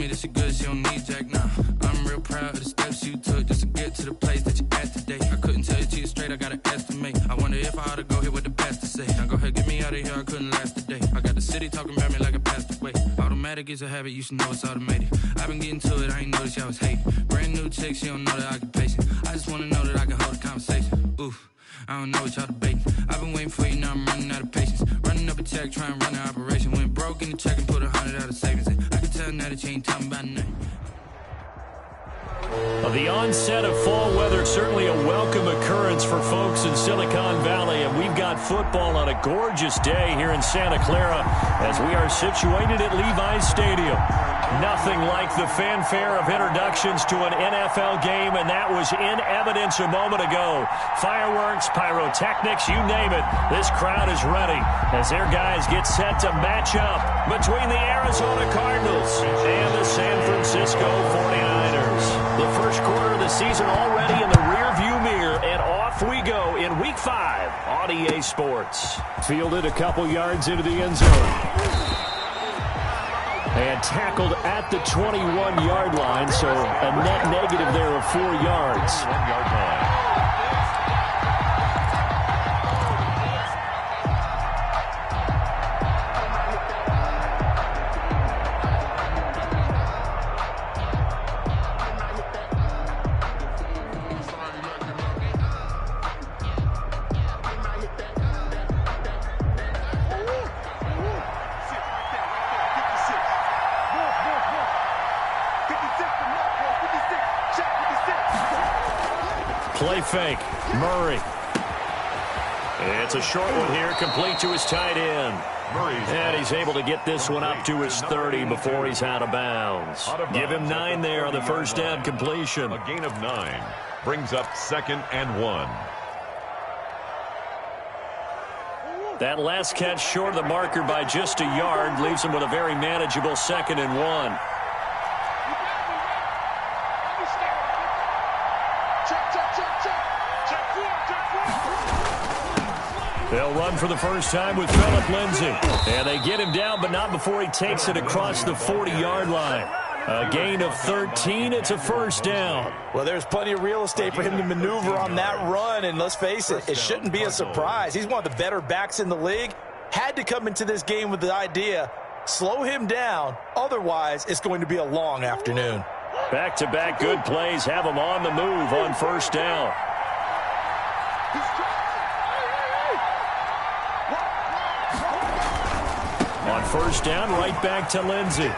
me that she good, she don't need Jack now. I'm real proud of the steps you took just to get to the place that you at today. I couldn't tell you to you straight, I gotta estimate. I wonder if I ought to go here with the best to say. Now go ahead, get me out of here, I couldn't last today. I got the city talking about me like a passed away. Automatic is a habit, you should know it's automated. I've been getting to it, I ain't noticed y'all was hating. Brand new chick, she don't know the occupation. I just wanna know that I can hold a conversation. Oof, I don't know what y'all debating. I've been waiting for you, now I'm running out of patience. Running up a check, trying to run an operation. Went broke in the check and put 100 out of savings in. I can tell now that you ain't talking about nothing. The onset of fall weather, certainly a welcome occurrence for folks in Silicon Valley, and we've got football on a gorgeous day here in Santa Clara as we are situated at Levi's Stadium. Nothing like the fanfare of introductions to an NFL game, and that was in evidence a moment ago. Fireworks, pyrotechnics, you name it. This crowd is ready as their guys get set to match up between the Arizona Cardinals and the San Francisco 49ers. The first quarter of the season already in the rearview mirror, and off we go in Week 5 on EA Sports. Fielded a couple yards into the end zone. And tackled at the 21-yard line, so a net negative there of 4 yards. 1-yard line. Play fake. Murray. It's a short one here, complete to his tight end. And he's able to get this one up to his 30 before he's out of bounds. Give him 9 there on the first down completion. A gain of 9 brings up 2nd and 1. That last catch short of the marker by just a yard leaves him with a very manageable 2nd and 1. They'll run for the first time with Phillip Lindsay. And they get him down, but not before he takes it across the 40-yard line. A gain of 13. It's a first down. Well, there's plenty of real estate for him to maneuver on that run. And let's face it, it shouldn't be a surprise. He's one of the better backs in the league. Had to come into this game with the idea, slow him down. Otherwise, it's going to be a long afternoon. Back-to-back good plays have him on the move on first down. On first down, right back to Lindsay.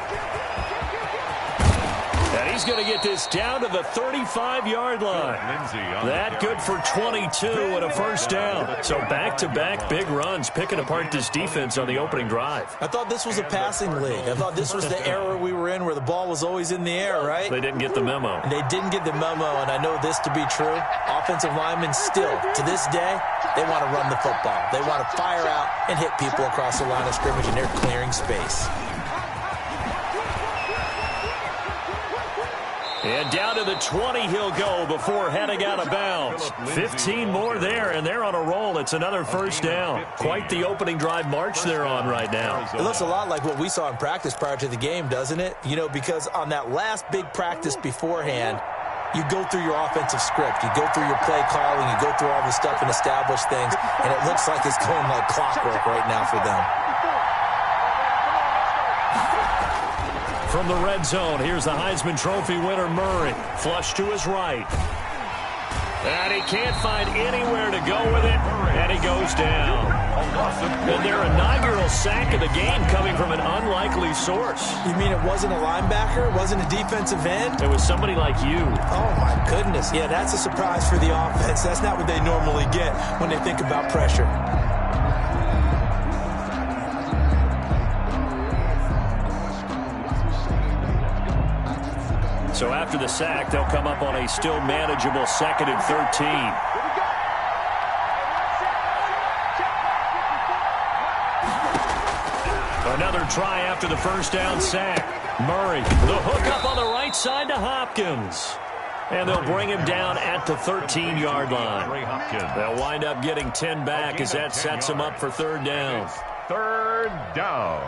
And he's going to get this down to the 35-yard line. That good for 22 and a first down. So back-to-back big runs, picking apart this defense on the opening drive. I thought this was a passing league. I thought this was the era we were in where the ball was always in the air, right? They didn't get the memo. They didn't get the memo, and I know this to be true. Offensive linemen still, to this day, they want to run the football. They want to fire out and hit people across the line of scrimmage, and they're clearing space. And down to the 20 he'll go before heading out of bounds. 15 more there, and they're on a roll. It's another first down. Quite the opening drive march they're on right now. It looks a lot like what we saw in practice prior to the game, doesn't it? You know, because on that last big practice beforehand, you go through your offensive script. You go through your play calling. You go through all the stuff and establish things, and it looks like it's going like clockwork right now for them. From the red zone, here's the Heisman Trophy winner, Murray. Flush to his right. And he can't find anywhere to go with it, and he goes down. And their inaugural sack of the game coming from an unlikely source. You mean it wasn't a linebacker? It wasn't a defensive end? It was somebody like you. Oh, my goodness. Yeah, that's a surprise for the offense. That's not what they normally get when they think about pressure. So after the sack, they'll come up on a still manageable 2nd and 13. Another try after the first down sack. Murray, the hook up on the right side to Hopkins. And they'll bring him down at the 13-yard line. They'll wind up getting 10 back as that sets them up for third down. Third down.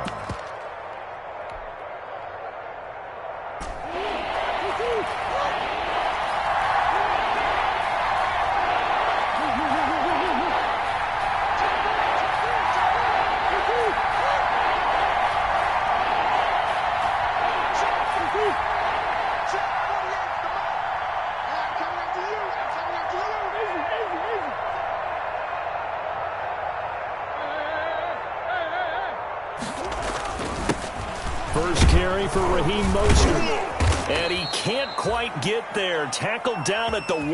carry for Raheem Mostert. And he can't quite get there. Tackled down at the 1.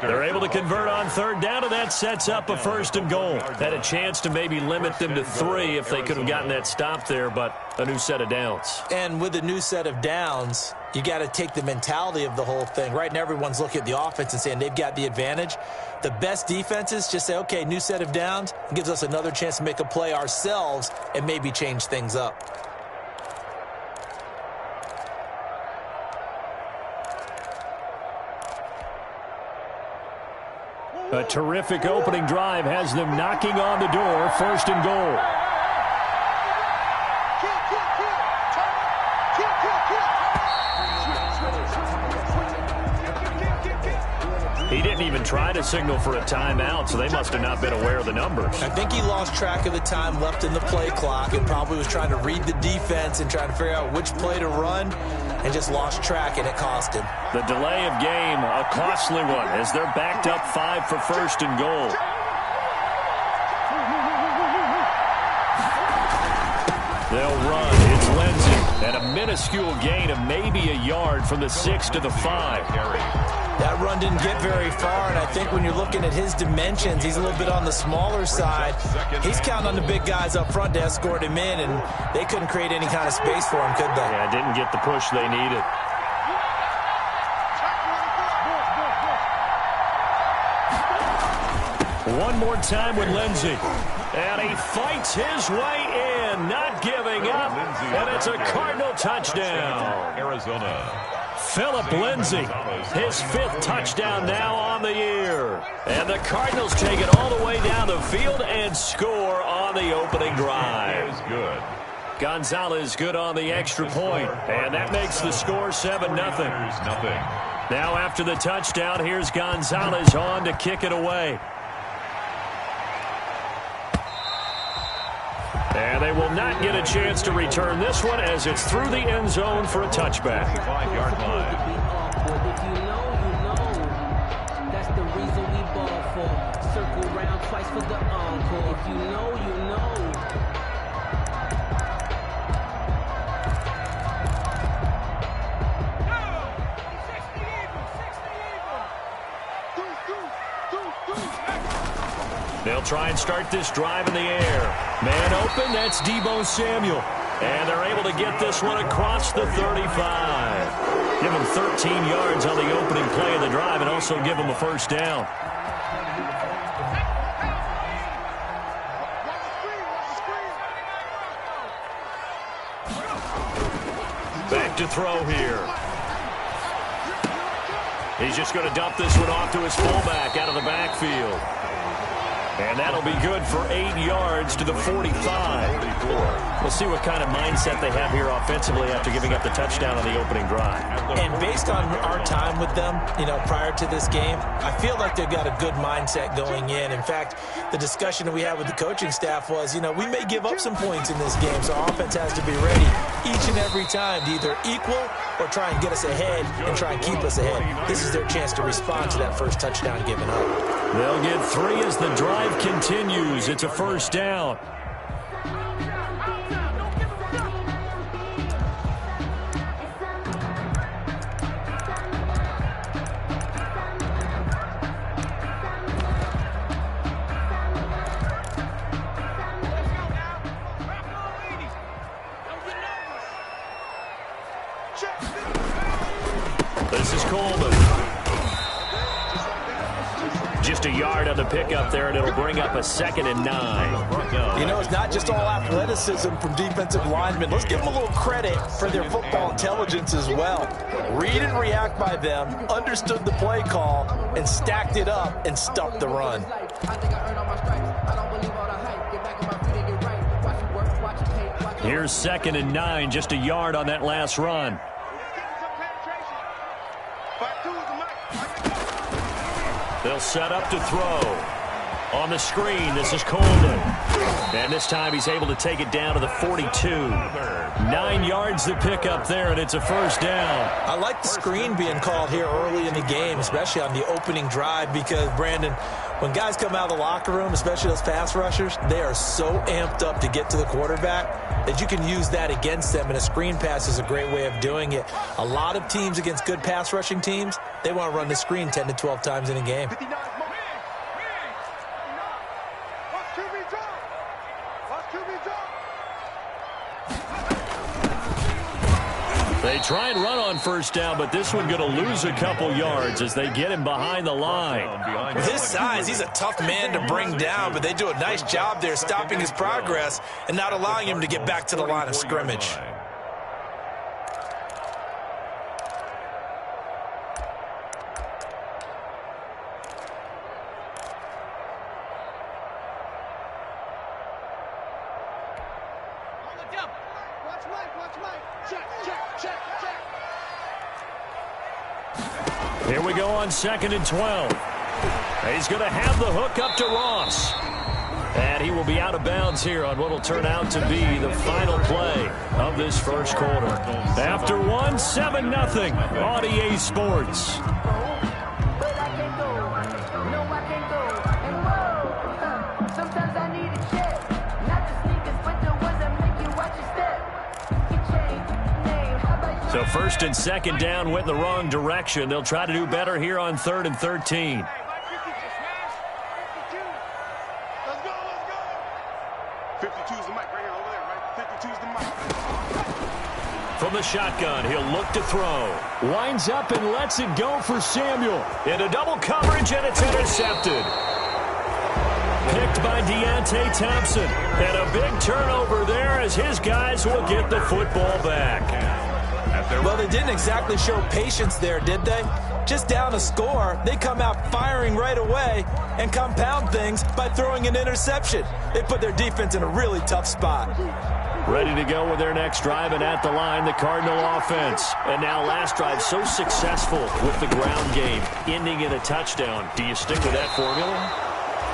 They're able to convert on third down, and that sets up a 1st and goal. Had a chance to maybe limit them to 3 if they could have gotten that stop there, but a new set of downs. And with a new set of downs, you got to take the mentality of the whole thing. Right now, everyone's looking at the offense and saying they've got the advantage. The best defenses just say, okay, new set of downs. It gives us another chance to make a play ourselves and maybe change things up. A terrific opening drive has them knocking on the door. 1st and goal. He didn't even try to signal for a timeout, so they must have not been aware of the numbers. I think he lost track of the time left in the play clock and probably was trying to read the defense and trying to figure out which play to run and just lost track, and it cost him. The delay of game, a costly one, as they're backed up 5 for 1st and goal. They'll run. It's Lindsey. And a minuscule gain of maybe a yard from the 6 to the 5. That run didn't get very far, and I think when you're looking at his dimensions, he's a little bit on the smaller side. He's counting on the big guys up front to escort him in, and they couldn't create any kind of space for him, could they? Yeah, didn't get the push they needed. One more time with Lindsey. And he fights his way in, not giving up. And it's a Cardinal touchdown. Arizona. Phillip Lindsay, his 5th touchdown now on the year. And the Cardinals take it all the way down the field and score on the opening drive. Good. Gonzalez good on the extra point, and that makes the score 7-0. Now after the touchdown, here's Gonzalez on to kick it away. And they will not get a chance to return this one as it's through the end zone for a touchback. 5-yard line. If you know, you know. That's the reason we ball for. Circle round twice for the encore. If you know, you know. They'll try and start this drive in the air. Man open, that's Deebo Samuel. And they're able to get this one across the 35. Give them 13 yards on the opening play of the drive and also give them a 1st down. Back to throw here. He's just going to dump this one off to his fullback out of the backfield. And that'll be good for 8 yards to the 45. We'll see what kind of mindset they have here offensively after giving up the touchdown on the opening drive. And based on our time with them, prior to this game, I feel like they've got a good mindset going in. In fact, the discussion that we had with the coaching staff was, we may give up some points in this game, so our offense has to be ready each and every time to either equal or try and get us ahead and try and keep us ahead. This is their chance to respond to that first touchdown given up. They'll get 3 as the drive continues. It's a 1st down. This is Coleman. Just a yard on the pickup there, and it'll bring up a 2nd and 9. It's not just all athleticism from defensive linemen. Let's give them a little credit for their football intelligence as well. Read and react by them, understood the play call, and stacked it up and stuffed the run. Here's 2nd and 9, just a yard on that last run. They'll set up to throw. On the screen, this is Coleman. And this time he's able to take it down to the 42. 9 yards to pick up there, and it's a first down. I like the screen being called here early in the game, especially on the opening drive, because, Brandon, when guys come out of the locker room, especially those pass rushers, they are so amped up to get to the quarterback that you can use that against them, and a screen pass is a great way of doing it. A lot of teams against good pass rushing teams, they want to run the screen 10 to 12 times in a game. They try and run on first down, but this one going to lose a couple yards as they get him behind the line. With his size, he's a tough man to bring down, but they do a nice job there stopping his progress and not allowing him to get back to the line of scrimmage. Here we go on 2nd and 12. He's going to have the hook up to Ross. And he will be out of bounds here on what will turn out to be the final play of this first quarter. After 1, 7-0 on EA Sports. So 1st and 2nd down went in the wrong direction. They'll try to do better here on 3rd and 13. From the shotgun, he'll look to throw. Winds up and lets it go for Samuel. Into double coverage, and it's intercepted. Picked by Deontay Thompson. And a big turnover there as his guys will get the football back. Well, they didn't exactly show patience there, did they? Just down a score, they come out firing right away and compound things by throwing an interception. They put their defense in a really tough spot. Ready to go with their next drive, and at the line, the Cardinal offense. And now last drive so successful with the ground game, ending in a touchdown. Do you stick with that formula?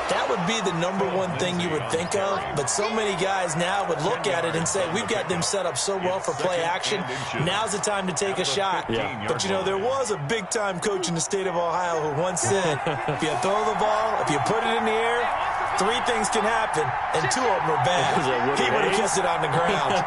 That would be the #1 thing you would think of, but so many guys now would look at it and say, we've got them set up so well for play action, now's the time to take a shot. Yeah. But, you know, there was a big-time coach in the state of Ohio who once said, if you throw the ball, if you put it in the air, 3 things can happen, and 2 of them are bad. He would have kissed it on the ground.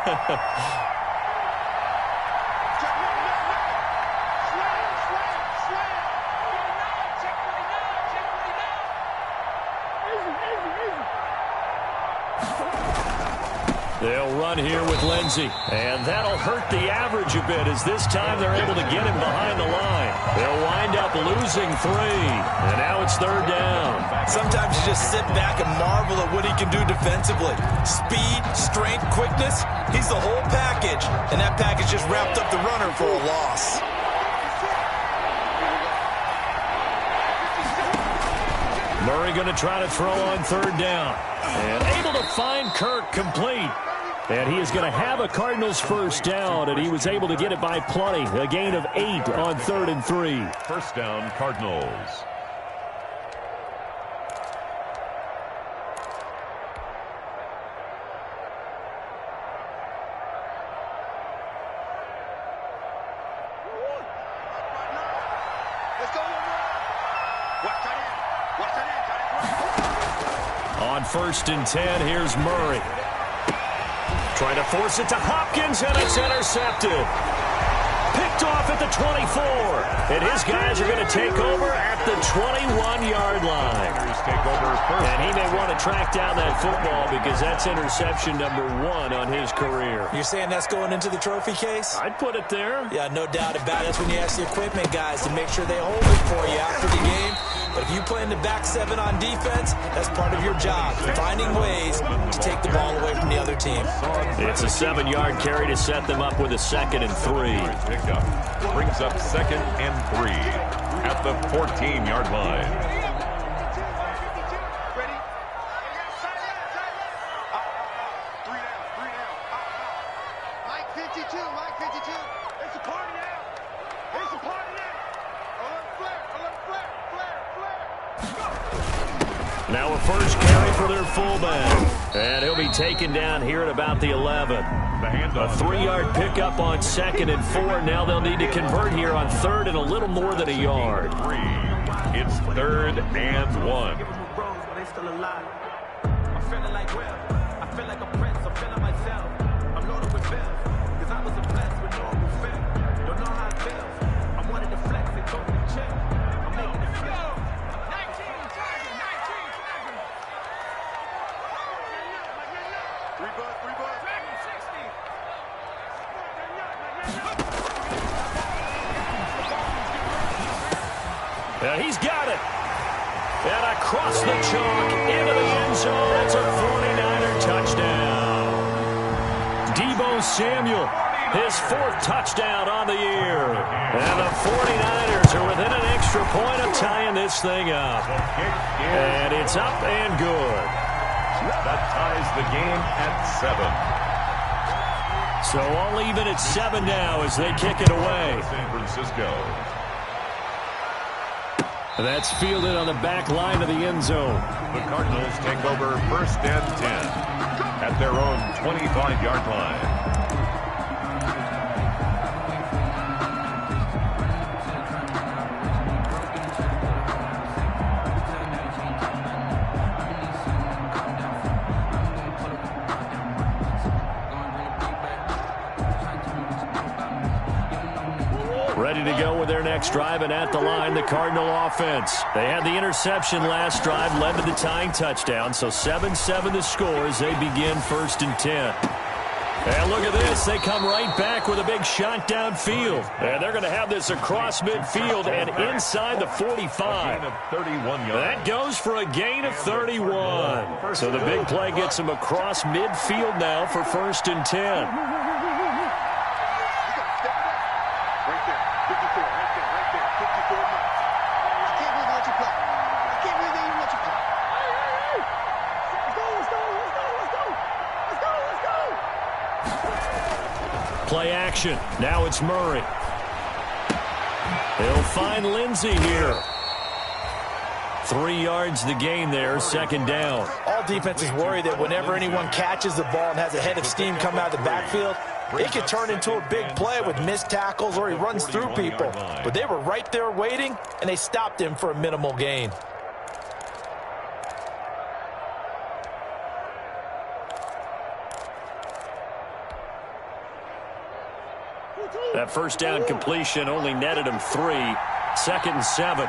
They'll run here with Lindsey, and that'll hurt the average a bit as this time they're able to get him behind the line. They'll wind up losing 3, and now it's 3rd down. Sometimes you just sit back and marvel at what he can do defensively. Speed, strength, quickness, he's the whole package, and that package just wrapped up the runner for a loss. Murray going to try to throw on 3rd down, and able to find Kirk complete. And he is going to have a Cardinals first down, and he was able to get it by plenty. A gain of 8 on 3rd and 3. First down, Cardinals. On 1st and 10, here's Murray. Trying to force it to Hopkins, and it's intercepted. Picked off at the 24. And his guys are going to take over at the 21-yard line. And he may want to track down that football because that's interception #1 on his career. You're saying that's going into the trophy case? I'd put it there. Yeah, no doubt about it. That's when you ask the equipment guys to make sure they hold it for you after the game. But if you play in the back 7 on defense, that's part of your job, finding ways to take the ball away from the other team. It's a 7-yard carry to set them up with a 2nd and 3. Pickup brings up 2nd and 3 at the 14-yard line. Now a first carry for their fullback. And he'll be taken down here at about the 11. A 3-yard pickup on 2nd and 4. Now they'll need to convert here on 3rd and a little more than a yard. It's 3rd and 1. I feel like a prince, I'm feeling myself. I'm loaded with bills, cause I was a blessed with no fulfill. Don't know how it feels. I wanted to flex and go to the chill. I'm making it feel. 19 charging. 3 bucks. Dragon 60. Yeah, he's got it. And across the chalk into the end zone. It's a 49er touchdown. Deebo Samuel, his 4th touchdown on the year. And the 49ers are within an extra point of tying this thing up. And it's up and good. That ties the game at 7. So all even at 7 now as they kick it away. San Francisco. That's fielded on the back line of the end zone. The Cardinals take over 1st and 10 at their own 25-yard line. Ready to go with their next drive, and at the line, the Cardinal offense. They had the interception last drive, led to the tying touchdown, so 7-7 the score as they begin 1st and 10. And look at this. They come right back with a big shot downfield. And they're going to have this across midfield and inside the 45. That goes for a gain of 31. So the big play gets them across midfield now for 1st and 10. Play action. Now it's Murray. They'll find Lindsey here. 3 yards the gain there, 2nd down. All defenses worry that whenever anyone catches the ball and has a head of steam come out of the backfield, it could turn into a big play with missed tackles or he runs through people. But they were right there waiting, and they stopped him for a minimal gain. That 1st down completion only netted him 3. 2nd and 7.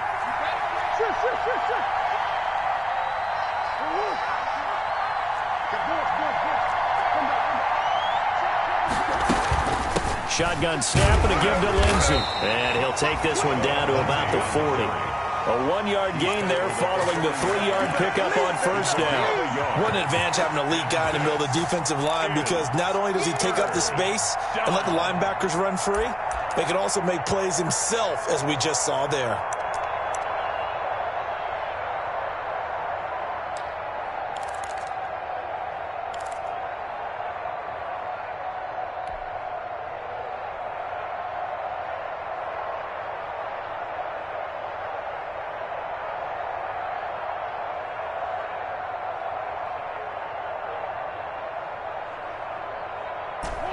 Shotgun snap and a give to Lindsey. And he'll take this one down to about the 40. A 1-yard gain there following the 3-yard pickup on 1st down. What an advantage having an elite guy in the middle of the defensive line, because not only does he take up the space and let the linebackers run free, but he can also make plays himself, as we just saw there.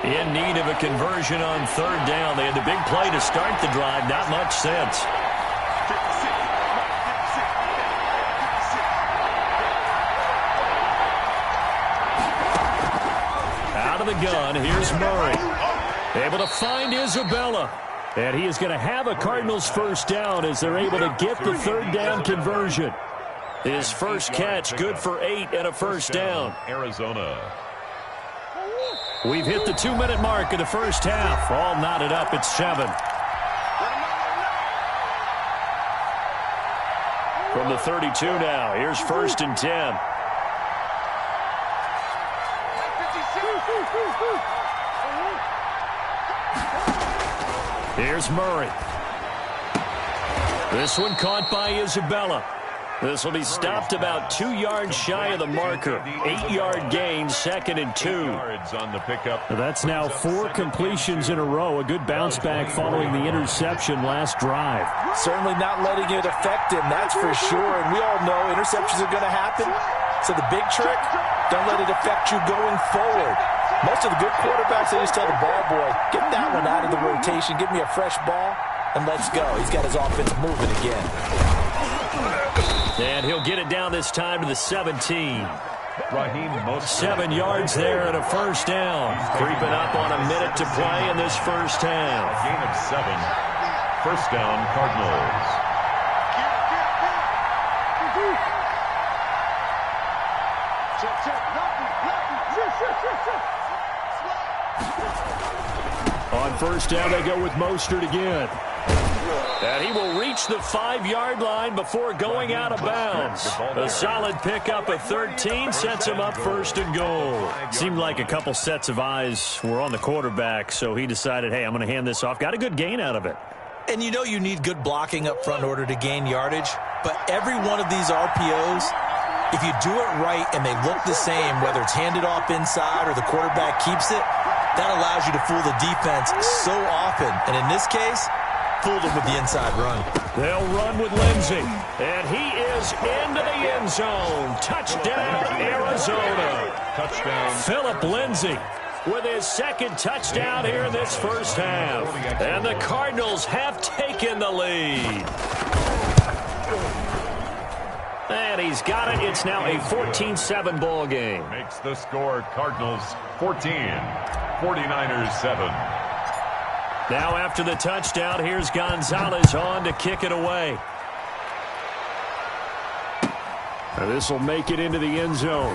In need of a conversion on 3rd down. They had the big play to start the drive. Not much sense. Out of the gun, here's Murray. Able to find Isabella. And he is going to have a Cardinals 1st down as they're able to get the 3rd down conversion. His first catch, good for 8 and a 1st down. Arizona. We've hit the 2-minute mark of the 1st half. All knotted up at 7. From the 32 now, here's 1st and 10. Here's Murray. This one caught by Isabella. This will be stopped about 2 yards shy of the marker. 8-yard gain, 2nd and 2. Yards on the pickup. That's now 4 completions in a row. A good bounce back following the interception last drive. Certainly not letting it affect him, that's for sure. And we all know interceptions are going to happen. So the big trick, don't let it affect you going forward. Most of the good quarterbacks, they just tell the ball boy, get that one out of the rotation, give me a fresh ball, and let's go. He's got his offense moving again. And he'll get it down this time to the 17. Raheem Mostert. 7 yards there and a first down. Creeping up on a minute to play in this first half. Gain of 7. First down, Cardinals. On first down, they go with Mostert again. And he will reach the 5-yard line before going out of bounds. A solid pickup of 13 sets him up first and goal. Seemed like a couple sets of eyes were on the quarterback, so he decided, hey, I'm going to hand this off. Got a good gain out of it. And you know you need good blocking up front in order to gain yardage, but every one of these RPOs, if you do it right and they look the same, whether it's handed off inside or the quarterback keeps it, that allows you to fool the defense so often. And in this case, fooled him with the inside run. They'll run with Lindsey, and he is into the end zone. Touchdown, Arizona. Touchdown. Phillip Lindsey with his second touchdown here in this first half. And the Cardinals have taken the lead. And he's got it. It's now a 14-7 ball game. Makes the score Cardinals 14, 49ers 7. Now after the touchdown, here's Gonzalez on to kick it away. This will make it into the end zone.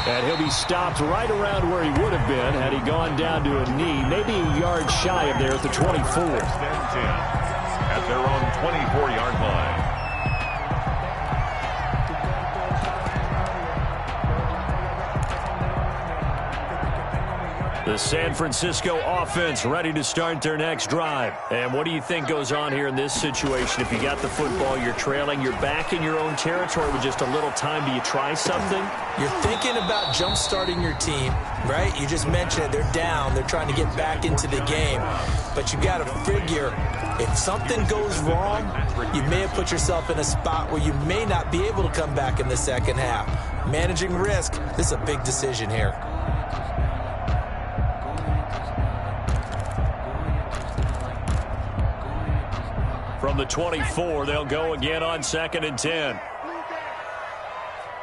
And he'll be stopped right around where he would have been had he gone down to a knee, maybe a yard shy of there at the 24. At their own 24-yard line. The San Francisco offense ready to start their next drive. And what do you think goes on here in this situation? If you got the football, you're trailing, you're back in your own territory with just a little time. Do you try something? You're thinking about jump-starting your team, right? You just mentioned it. They're down. They're trying to get back into the game. But you got to figure, if something goes wrong, you may have put yourself in a spot where you may not be able to come back in the second half. Managing risk, this is a big decision here. From the 24, they'll go again on 2nd and 10.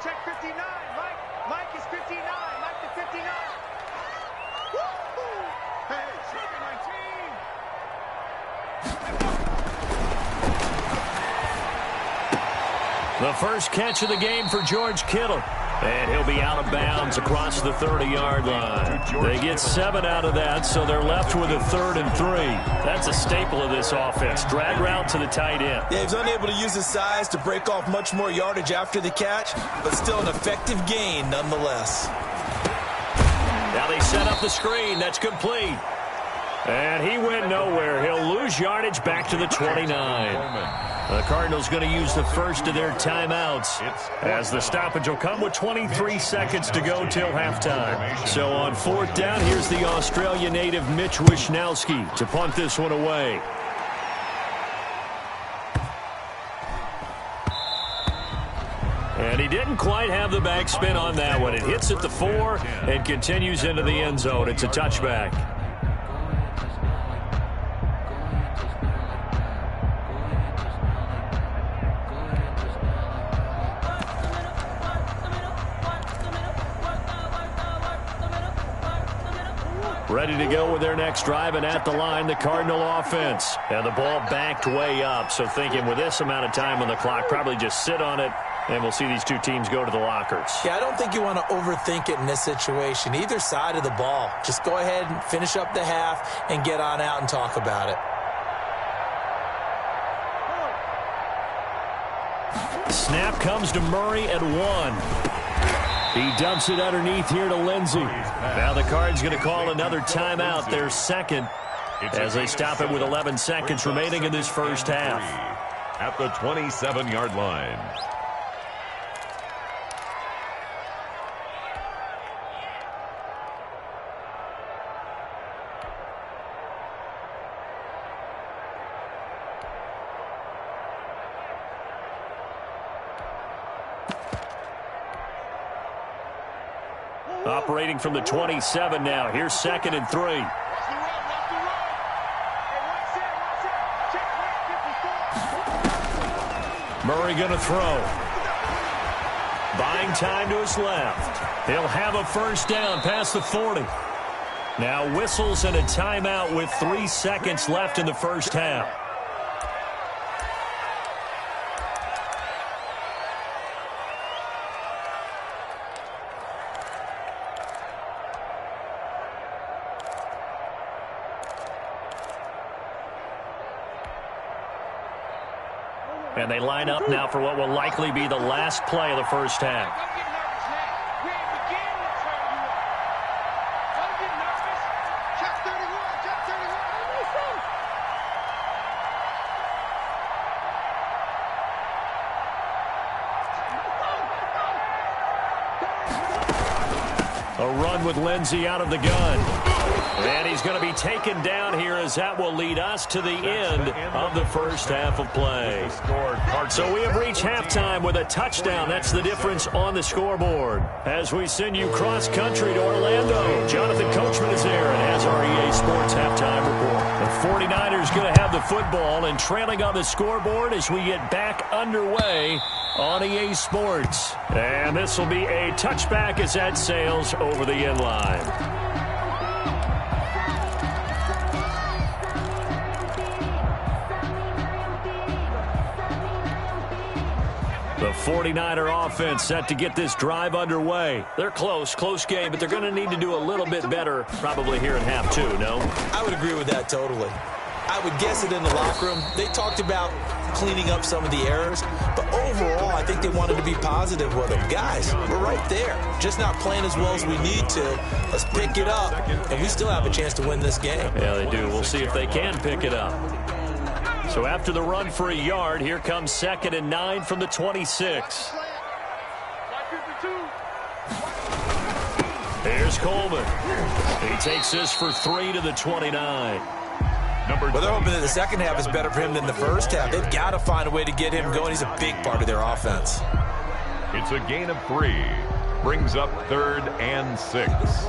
Check 59, Mike. Mike is 59. Mike to 59. Woo-hoo! Hey, check 19. The first catch of the game for George Kittle. And he'll be out of bounds across the 30-yard line. They get 7 out of that, so they're left with a 3rd and 3. That's a staple of this offense. Drag route to the tight end. Yeah, he's unable to use his size to break off much more yardage after the catch, but still an effective gain nonetheless. Now they set up the screen. That's complete. And he went nowhere. He'll lose yardage back to the 29. The Cardinals going to use the first of their timeouts as the stoppage will come with 23 seconds to go till halftime. So on 4th down, here's the Australia native Mitch Wishnowsky to punt this one away. And he didn't quite have the backspin on that one. It hits at the 4 and continues into the end zone. It's a touchback. Ready to go with their next drive, and at the line, the Cardinal offense. And the ball backed way up, so thinking with this amount of time on the clock, probably just sit on it, and we'll see these two teams go to the lockers. Yeah, I don't think you want to overthink it in this situation. Either side of the ball. Just go ahead and finish up the half and get on out and talk about it. Snap comes to Murray at 1. He dumps it underneath here to Lindsey. Now the Cards going to call another timeout, their second, as they stop it with 11 seconds remaining in this first half. at the 27-yard line. Operating from the 27 now. Here's 2nd and 3. Murray going to throw. Buying time to his left. He'll have a first down past the 40. Now whistles and a timeout with 3 seconds left in the first half. And they line up now for what will likely be the last play of the first half. A run with Lindsey out of the gun. And he's going to be taken down here as that will lead us to the end of the first half of play. So we have reached halftime with a touchdown. That's the difference on the scoreboard. As we send you cross-country to Orlando, Jonathan Coachman is there and has our EA Sports halftime report. The 49ers going to have the football and trailing on the scoreboard as we get back underway on EA Sports. And this will be a touchback as that sails over the end line. The 49er offense set to get this drive underway. They're close game, but they're going to need to do a little bit better probably here in half 2, no? I would agree with that totally. I would guess it in the locker room. They talked about cleaning up some of the errors, but overall, I think they wanted to be positive with them. Guys, we're right there. Just not playing as well as we need to. Let's pick it up, and we still have a chance to win this game. Yeah, they do. We'll see if they can pick it up. So after the run for a yard, here comes 2nd and 9 from the 26. Here's Coleman. He takes this for 3 to the 29. Well, they're hoping that the second half is better for him than the first half. They've got to find a way to get him going. He's a big part of their offense. It's a gain of 3. Brings up 3rd and 6.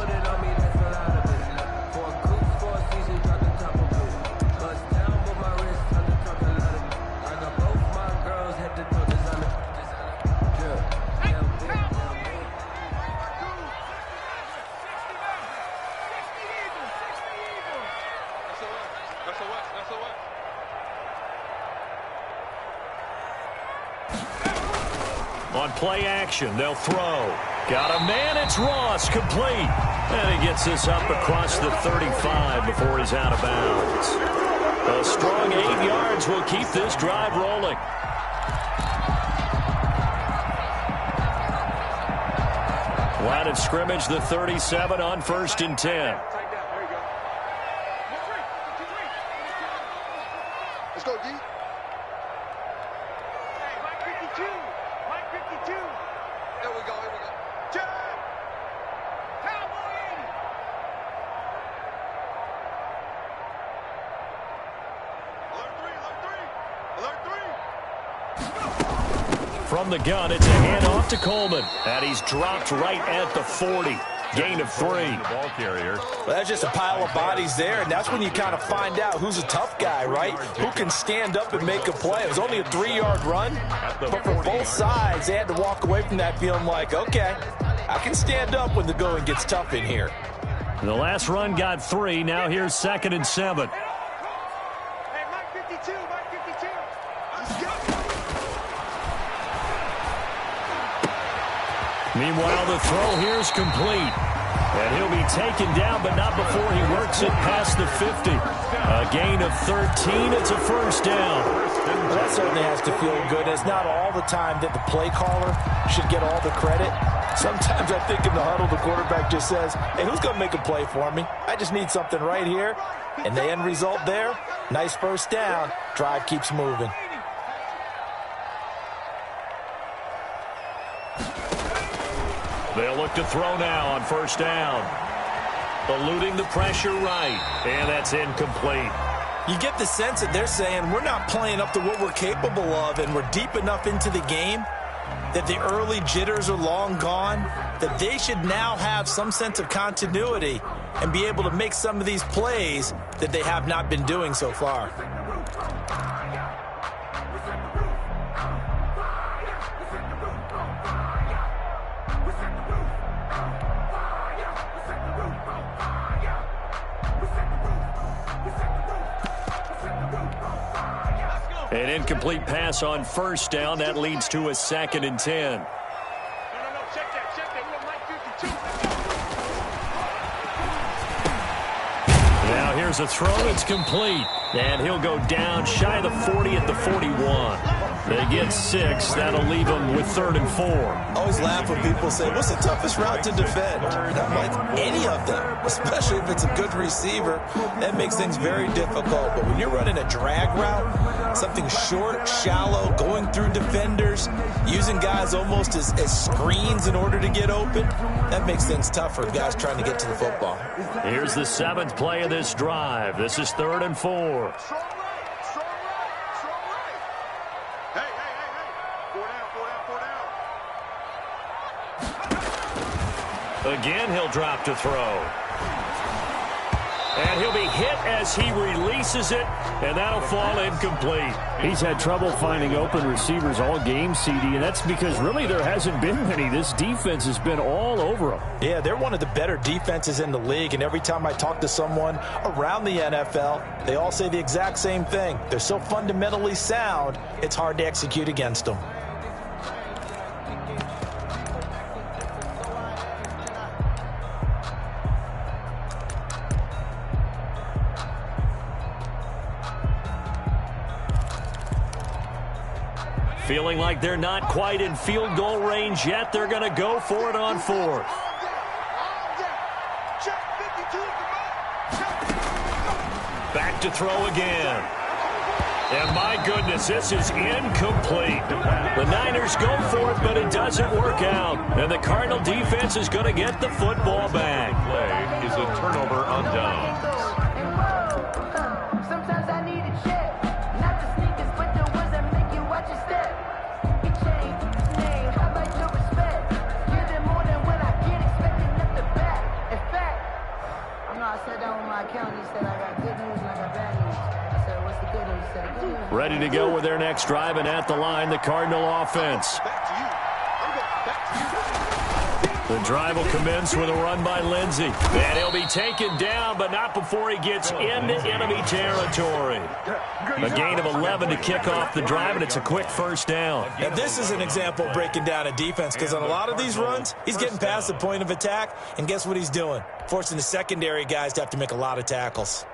On play action, they'll throw. Got a man, it's Ross, complete. And he gets this up across the 35 before he's out of bounds. A strong 8 yards will keep this drive rolling. Line of scrimmage, the 37 on 1st and 10. Let's go, D. Here we go. Jump! Cowboy! Alert 3! From the gun, it's a handoff to Coleman. And he's dropped right at the 40. Gain of 3. Ball carrier. Well, that's just a pile of bodies there, and that's when you kind of find out who's a tough guy, right? Who can stand up and make a play. It was only a 3-yard run, but for both sides, they had to walk away from that feeling like, okay, I can stand up when the going gets tough in here. The last run got 3. Now here's 2nd and 7. Hey, Mike 52, Mike 52. Let's go. Meanwhile, the throw here is complete. And he'll be taken down, but not before he works it past the 50. A gain of 13. It's a first down. Well, that certainly has to feel good. It's not all the time that the play caller should get all the credit. Sometimes I think in the huddle, the quarterback just says, hey, who's going to make a play for me? I just need something right here. And the end result there, nice first down. Drive keeps moving. They'll look to throw now on first down. Eluding the pressure right. And that's incomplete. You get the sense that they're saying we're not playing up to what we're capable of, and we're deep enough into the game that the early jitters are long gone, that they should now have some sense of continuity and be able to make some of these plays that they have not been doing so far. An incomplete pass on first down. That leads to a 2nd and 10. No, check that. We don't like 52. Now here's a throw that's complete. And he'll go down shy of the 40 at the 41. They get 6. That'll leave them with 3rd and 4. I always laugh when people say, what's the toughest route to defend? And I'm like, any of them, especially if it's a good receiver. That makes things very difficult. But when you're running a drag route, something short, shallow, going through defenders, using guys almost as screens in order to get open, that makes things tough for guys trying to get to the football. Here's the 7th play of this drive. This is 3rd and 4. Strong right. Hey. 4 down. Again, he'll drop to throw. And he'll be hit as he releases it, and that'll fall incomplete. He's had trouble finding open receivers all game, CD, and that's because really there hasn't been many. This defense has been all over them. Yeah, they're one of the better defenses in the league, and every time I talk to someone around the NFL, they all say the exact same thing. They're so fundamentally sound, it's hard to execute against them. Feeling like they're not quite in field goal range yet. They're going to go for it on 4th. Back to throw again. And my goodness, this is incomplete. The Niners go for it, but it doesn't work out. And the Cardinal defense is going to get the football back. Play is a turnover on downs. Sometimes I need a check. Not the sneakers, but the ones that make you watch your step. He changed his name. How about your respect? Give them more than what I get, expecting nothing back. In fact, I sat down with my accountant. He said I got good news and I got bad news. I said, what's the good news? He said, the good news. Ready to go with their next drive, and at the line, the Cardinal offense. The drive will commence with a run by Lindsey. And he'll be taken down, but not before he gets into enemy territory. A gain of 11 to kick off the drive, and it's a quick first down. Now, this is an example of breaking down a defense, because on a lot of these runs, he's getting past the point of attack, and guess what he's doing? Forcing the secondary guys to have to make a lot of tackles.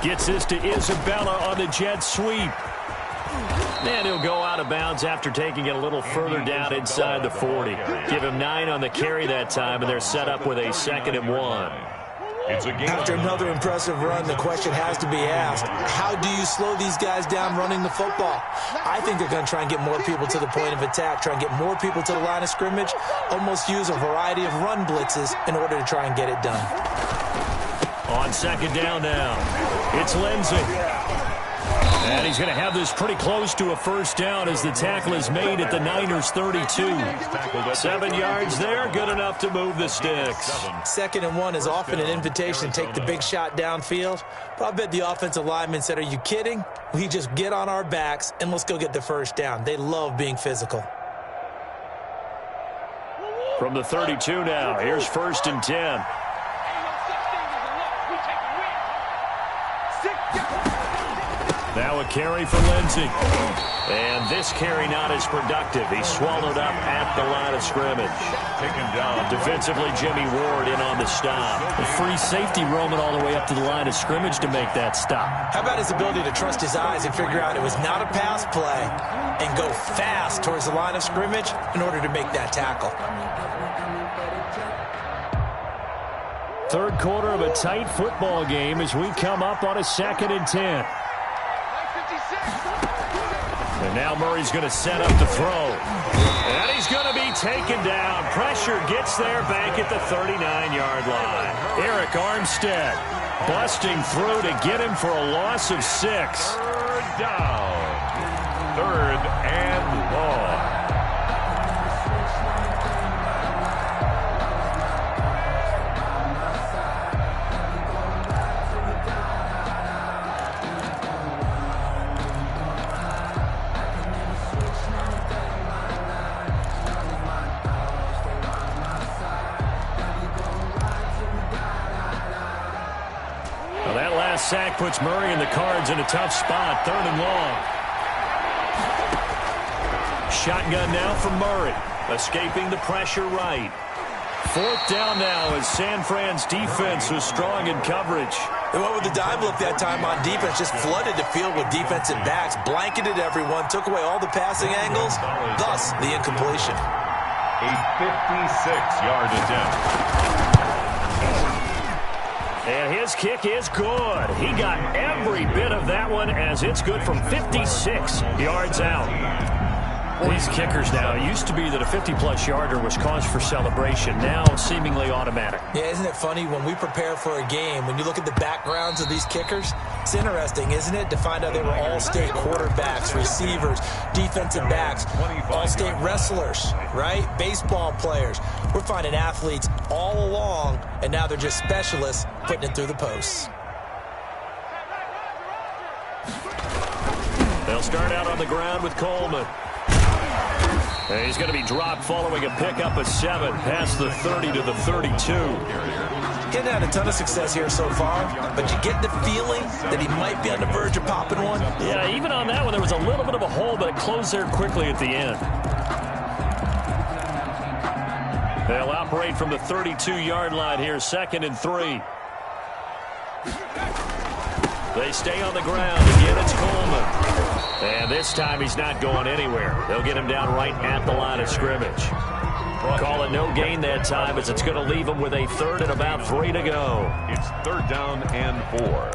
Gets this to Isabella on the jet sweep. And he'll go out of bounds after taking it a little further down inside the 40. Give him 9 on the carry that time, and they're set up with a 2nd and 1. After another impressive run, the question has to be asked, how do you slow these guys down running the football? I think they're going to try and get more people to the point of attack, try and get more people to the line of scrimmage, almost use a variety of run blitzes in order to try and get it done. On 2nd down now, it's Lindsey. And he's going to have this pretty close to a first down as the tackle is made at the Niners' 32. 7 yards there, good enough to move the sticks. 2nd and 1 is often an invitation to take the big shot downfield. But I bet the offensive lineman said, are you kidding? We just get on our backs and let's go get the first down. They love being physical. From the 32 now, here's 1st and 10. Now a carry for Lindsey. And this carry not as productive. He's swallowed up at the line of scrimmage. Taken down. Defensively, Jimmy Ward in on the stop. A free safety roaming all the way up to the line of scrimmage to make that stop. How about his ability to trust his eyes and figure out it was not a pass play and go fast towards the line of scrimmage in order to make that tackle? Third quarter of a tight football game as we come up on a 2nd and 10. And now Murray's going to set up to throw. And he's going to be taken down. Pressure gets there back at the 39-yard line. Eric Armstead busting through to get him for a loss of 6. Third down. 3rd and long. Sack puts Murray and the Cards in a tough spot. 3rd and long. Shotgun now for Murray. Escaping the pressure right. 4th down now as San Fran's defense was strong in coverage. They went with the dime look that time on defense, just flooded the field with defensive backs, blanketed everyone, took away all the passing angles, thus the incompletion. A 56-yard attempt. And his kick is good. He got every bit of that one as it's good from 56 yards out. These kickers now, it used to be that a 50-plus yarder was cause for celebration. Now seemingly automatic. Yeah, isn't it funny when we prepare for a game, when you look at the backgrounds of these kickers, it's interesting, isn't it, to find out they were all-state quarterbacks, receivers, defensive backs, all-state wrestlers, right? Baseball players. We're finding athletes all along, and now they're just specialists putting it through the posts. They'll start out on the ground with Coleman. And he's going to be dropped following a pickup of 7 past the 30 to the 32. He hasn't had a ton of success here so far, but you get the feeling that he might be on the verge of popping one. Yeah, even on that one, there was a little bit of a hole, but it closed there quickly at the end. They'll operate from the 32-yard line here, 2nd and 3. They stay on the ground. Again, it's Coleman. And this time he's not going anywhere. They'll get him down right at the line of scrimmage. Call it no gain that time as it's going to leave him with a 3rd and about 3 to go. It's 3rd down and 4.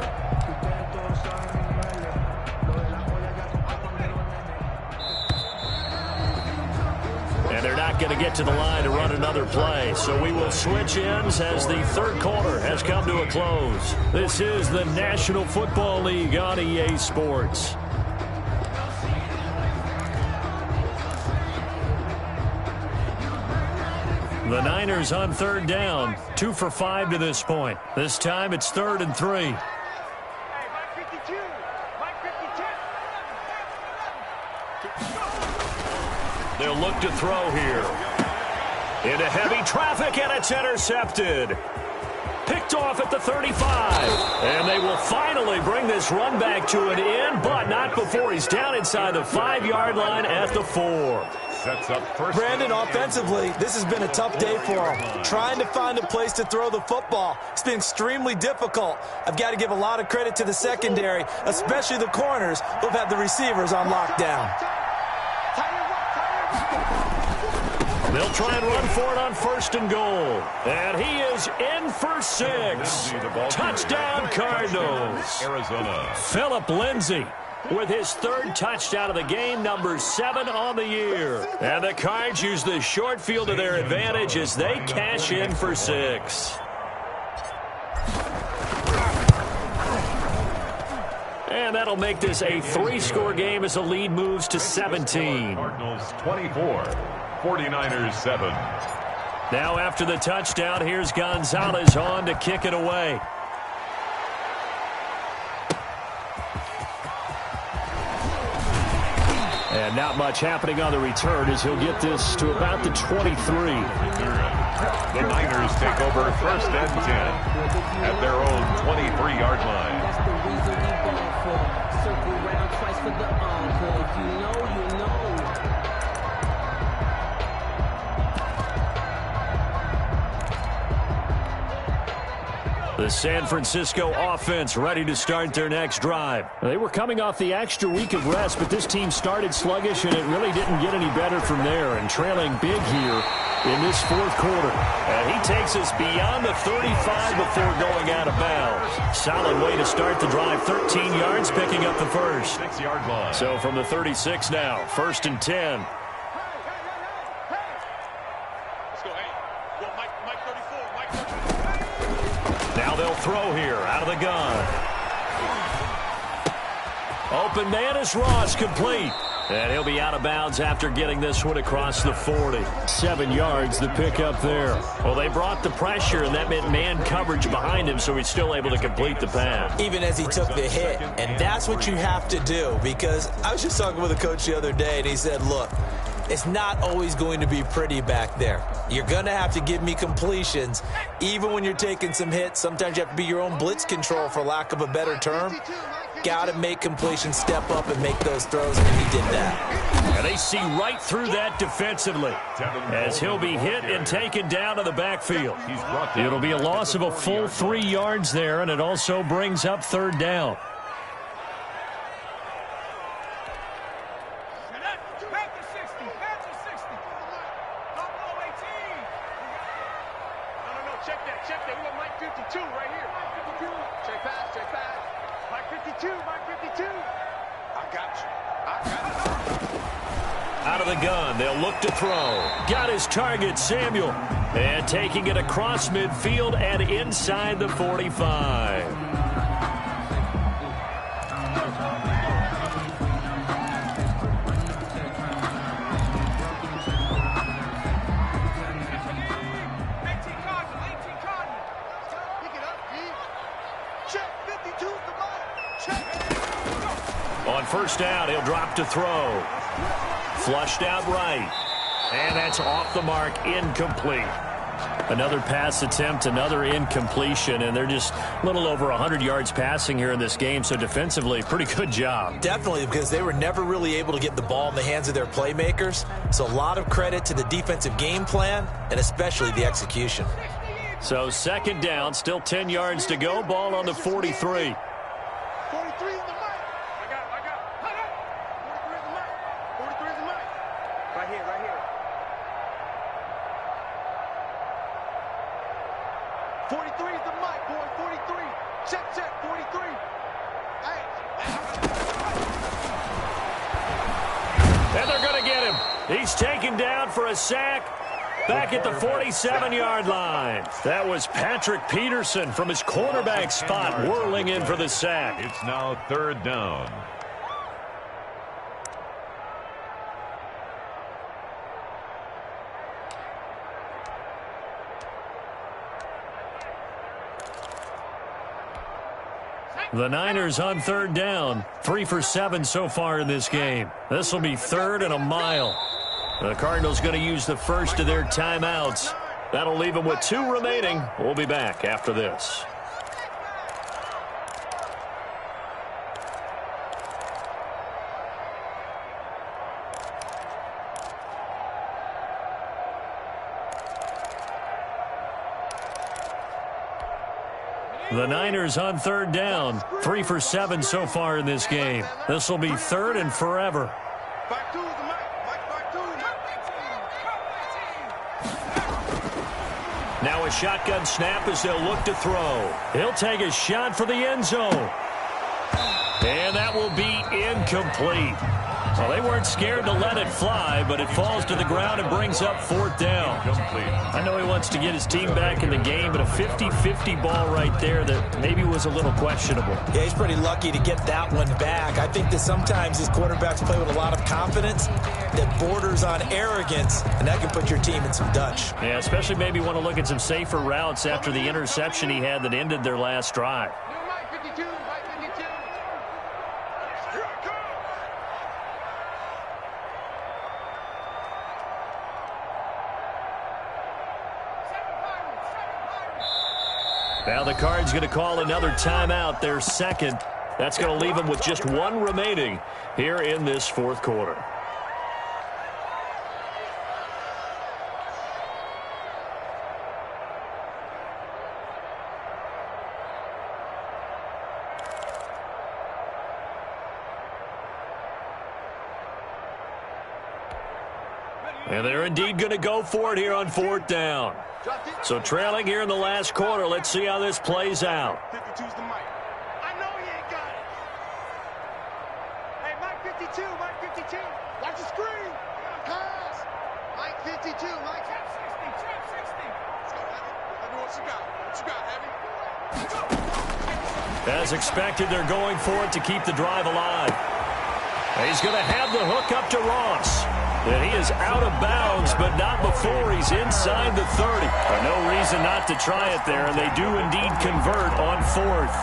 And they're not going to get to the line to run another play. So we will switch ends as the 3rd quarter has come to a close. This is the National Football League on EA Sports. The Niners on 3rd down, 2 for 5 to this point. This time it's 3rd and 3. Hey, Mike 52. Mike 52. They'll look to throw here. Into heavy traffic, and it's intercepted. Picked off at the 35. And they will finally bring this run back to an end, but not before he's down inside the 5-yard line at the 4. Sets up first. Brandon, offensively, this has been a tough day for him. Trying to find a place to throw the football. It's been extremely difficult. I've got to give a lot of credit to the secondary, especially the corners who've had the receivers on lockdown. They'll try and run for it on 1st and goal. And he is in for 6. Touchdown, Cardinals. Arizona. Philip Lindsay with his 3rd touchdown of the game, number 7 on the year. And the Cards use the short field to their advantage as they cash in for 6. And that'll make this a 3-score game as the lead moves to 17. Cardinals 24, 49ers 7. Now after the touchdown, here's Gonzalez on to kick it away. And not much happening on the return as he'll get this to about the 23. The Niners take over 1st and 10 at their own 23-yard line. for the encore. If you know, you know. The San Francisco offense ready to start their next drive. They were coming off the extra week of rest, but this team started sluggish, and it really didn't get any better from there, and trailing big here in this fourth quarter. And he takes us beyond the 35 before going out of bounds. Solid way to start the drive. 13 yards, picking up the first. 6-yard line. So from the 36 now, 1st and 10. Now they'll throw here out of the gun. Open man is Ross, complete. And he'll be out of bounds after getting this one across the 40. 7 yards the pick up there. Well, they brought the pressure, and that meant man coverage behind him, so he's still able to complete the pass. Even as he took the hit. And that's what you have to do, because I was just talking with a coach the other day, and he said, look, it's not always going to be pretty back there. You're going to have to give me completions. Even when you're taking some hits, sometimes you have to be your own blitz control, for lack of a better term. Got to make completions, step up and make those throws, and he did that. And they see right through that defensively as he'll be hit and taken down to the backfield. It'll be a loss of a full 3 yards there, and it also brings up 3rd down. Out of the gun, they'll look to throw. Got his target, Samuel. And taking it across midfield and inside the 45. On 1st down, he'll drop to throw. Flushed out right. And that's off the mark, incomplete. Another pass attempt, another incompletion, and they're just a little over 100 yards passing here in this game, so defensively, pretty good job. Definitely, because they were never really able to get the ball in the hands of their playmakers. So a lot of credit to the defensive game plan, and especially the execution. So 2nd down, still 10 yards to go, ball on the 43. And they're going to get him. He's taken down for a sack back at the 47-yard line. That was Patrick Peterson from his quarterback spot whirling in for the sack. It's now 3rd down. The Niners on 3rd down. 3 for 7 so far in this game. This will be 3rd and a mile. The Cardinals going to use the first of their timeouts. That'll leave them with 2 remaining. We'll be back after this. The Niners on 3rd down. 3 for 7 so far in this game. This will be 3rd and forever. Now a shotgun snap as they'll look to throw. He'll take a shot for the end zone. And that will be incomplete. Well, they weren't scared to let it fly, but it falls to the ground and brings up 4th down. I know he wants to get his team back in the game, but a 50-50 ball right there that maybe was a little questionable. Yeah, he's pretty lucky to get that one back. I think that sometimes these quarterbacks play with a lot of confidence that borders on arrogance, and that can put your team in some Dutch. Yeah, especially maybe want to look at some safer routes after the interception he had that ended their last drive. Now the Cards going to call another timeout, their second. That's going to leave them with just one remaining here in this fourth quarter. And they're indeed going to go for it here on fourth down. So trailing here in the last quarter, let's see how this plays out. 52's the mic. I know he ain't got it. Hey, Mike 52, Mike 52. Watch the screen. Pass. Mike 52, Mike. Trap 60, trap 60. Let's go, Heavy. Let me what you got. What you got, Heavy? As expected, they're going for it to keep the drive alive. He's going to have the hook up to Ross. And he is out of bounds, but not before he's inside the 30. No reason not to try it there, and they do indeed convert on fourth.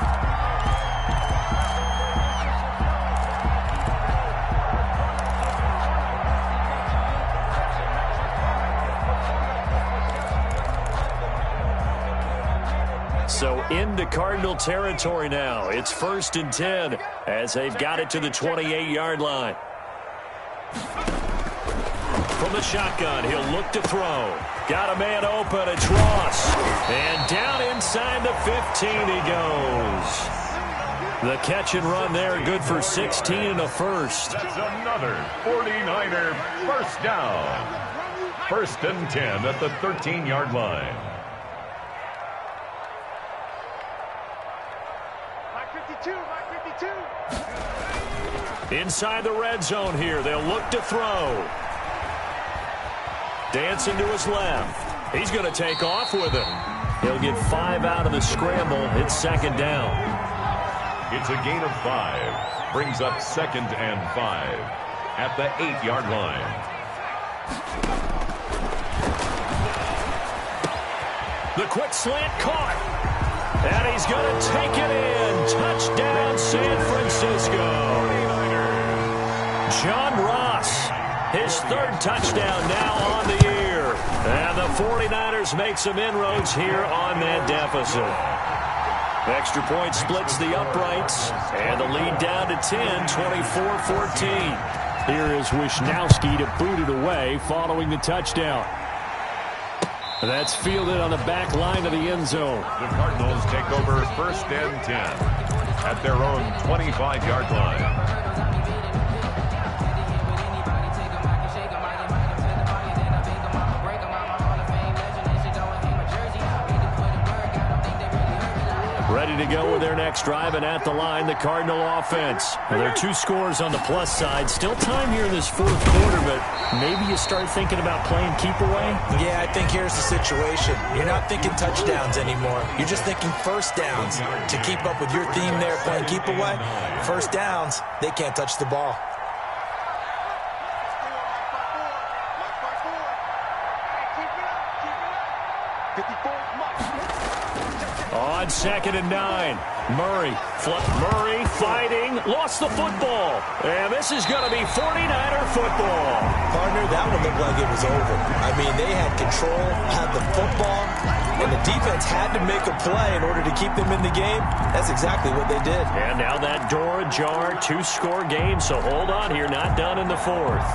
So into Cardinal territory now. It's 1st and 10 as they've got it to the 28-yard line. From the shotgun, he'll look to throw. Got a man open, it's Ross. And down inside the 15 he goes. The catch and run there, good for 16 and a first. That's another 49er first down. 1st and 10 at the 13-yard line. Mike 52, Mike 52. Inside the red zone here, they'll look to throw. Dancing to his left. He's going to take off with it. He'll get 5 out of the scramble. It's 2nd down. It's a gain of 5. Brings up 2nd and 5 at the 8-yard line. The quick slant caught. And he's going to take it in. Touchdown, San Francisco. John Ross. His 3rd touchdown now on the year. And the 49ers make some inroads here on that deficit. Extra point splits the uprights. And the lead down to 10, 24-14. Here is Wisnowski to boot it away following the touchdown. That's fielded on the back line of the end zone. The Cardinals take over 1st and 10 at their own 25-yard line. Ready to go with their next drive, and at the line, the Cardinal offense. Well, there are 2 scores on the plus side. Still time here in this fourth quarter, but maybe you start thinking about playing keep away? Yeah, I think here's the situation. You're not thinking touchdowns anymore. You're just thinking first downs. To keep up with your theme there, playing keep away, first downs, they can't touch the ball. On 2nd and 9, Murray fighting, lost the football. And this is going to be 49er football. Partner, that one looked like it was over. I mean, they had control, had the football, and the defense had to make a play in order to keep them in the game. That's exactly what they did. And now that door ajar, 2-score game, so hold on here, not done in the 4th.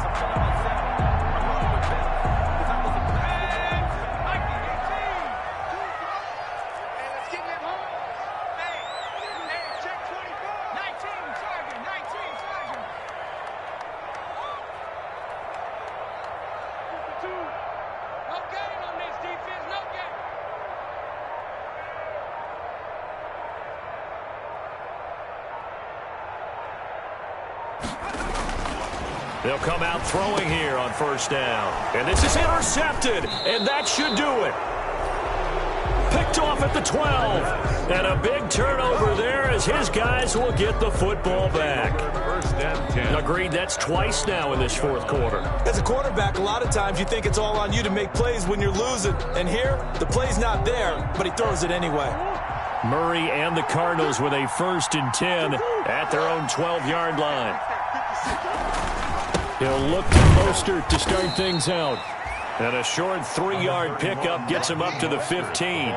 They'll come out throwing here on 1st down. And this is intercepted, and that should do it. Picked off at the 12. And a big turnover there as his guys will get the football back. 1st and 10. Agreed, that's twice now in this fourth quarter. As a quarterback, a lot of times you think it's all on you to make plays when you're losing. And here, the play's not there, but he throws it anyway. Murray and the Cardinals with a 1st and 10 at their own 12-yard line. He'll look to Mostert to start things out. And a short 3-yard pickup gets him up to the 15.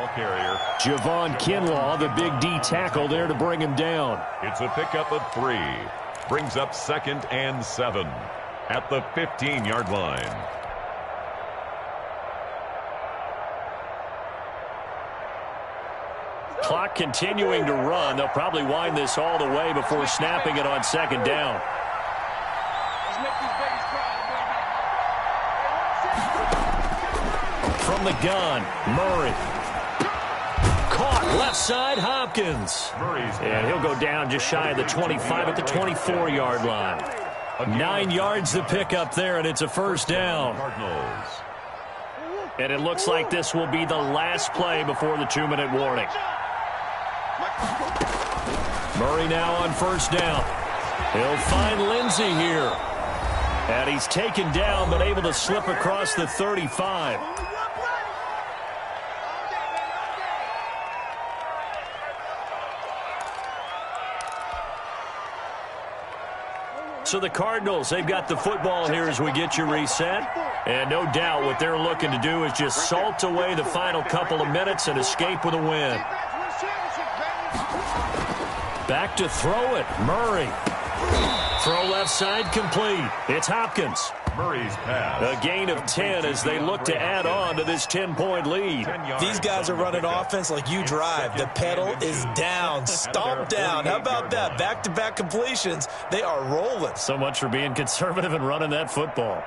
Javon Kinlaw, the big D tackle there to bring him down. It's a pickup of 3. Brings up 2nd and 7 at the 15-yard line. Clock continuing to run. They'll probably wind this all the way before snapping it on 2nd down. From the gun, Murray. Caught left side, Hopkins. And he'll go down just shy of the 25 at the 24-yard line. 9 yards to pick up there, and it's a first down. And it looks like this will be the last play before the 2-minute warning. Murray now on first down. He'll find Lindsey here. And he's taken down, but able to slip across the 35. So the Cardinals, they've got the football here as we get you reset. And no doubt what they're looking to do is just salt away the final couple of minutes and escape with a win. Back to throw it, Murray. Throw left side complete. It's Hopkins. Murray's pass. A gain of 10 as they look to add on to this 10-point lead. These guys are running offense like you drive. The pedal is down, stomp down. How about that? Back-to-back completions. They are rolling. So much for being conservative and running that football.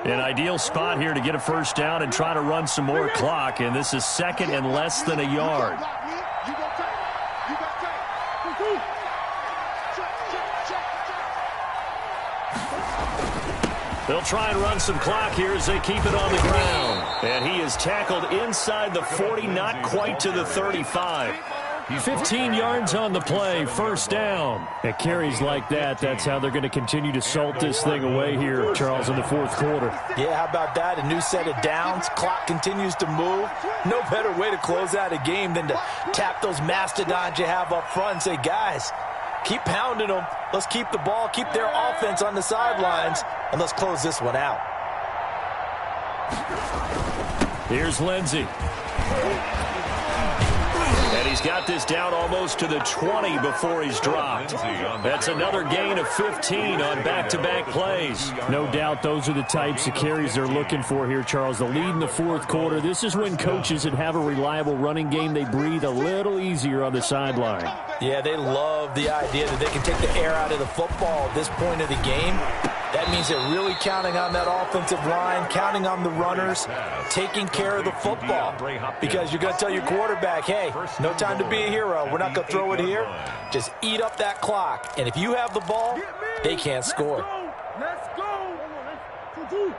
An ideal spot here to get a first down and try to run some more clock. And this is 2nd and less than a yard. They'll try and run some clock here as they keep it on the ground. And he is tackled inside the 40, not quite to the 35. 15 yards on the play, first down. At carries like that, that's how they're going to continue to salt this thing away here, Charles, in the fourth quarter. Yeah, how about that? A new set of downs. Clock continues to move. No better way to close out a game than to tap those mastodons you have up front and say, guys, keep pounding them. Let's keep the ball, keep their offense on the sidelines, and let's close this one out. Here's Lindsey. And he's got this down almost to the 20 before he's dropped. That's another gain of 15 on back-to-back plays. No doubt those are the types of carries they're looking for here, Charles. The lead in the fourth quarter. This is when coaches that have a reliable running game, they breathe a little easier on the sideline. Yeah, they love the idea that they can take the air out of the football at this point of the game. That means they're really counting on that offensive line, counting on the runners, taking care of the football. Because you're going to tell your quarterback, hey, no time to be a hero. We're not going to throw it here. Just eat up that clock. And if you have the ball, they can't score. Let's go.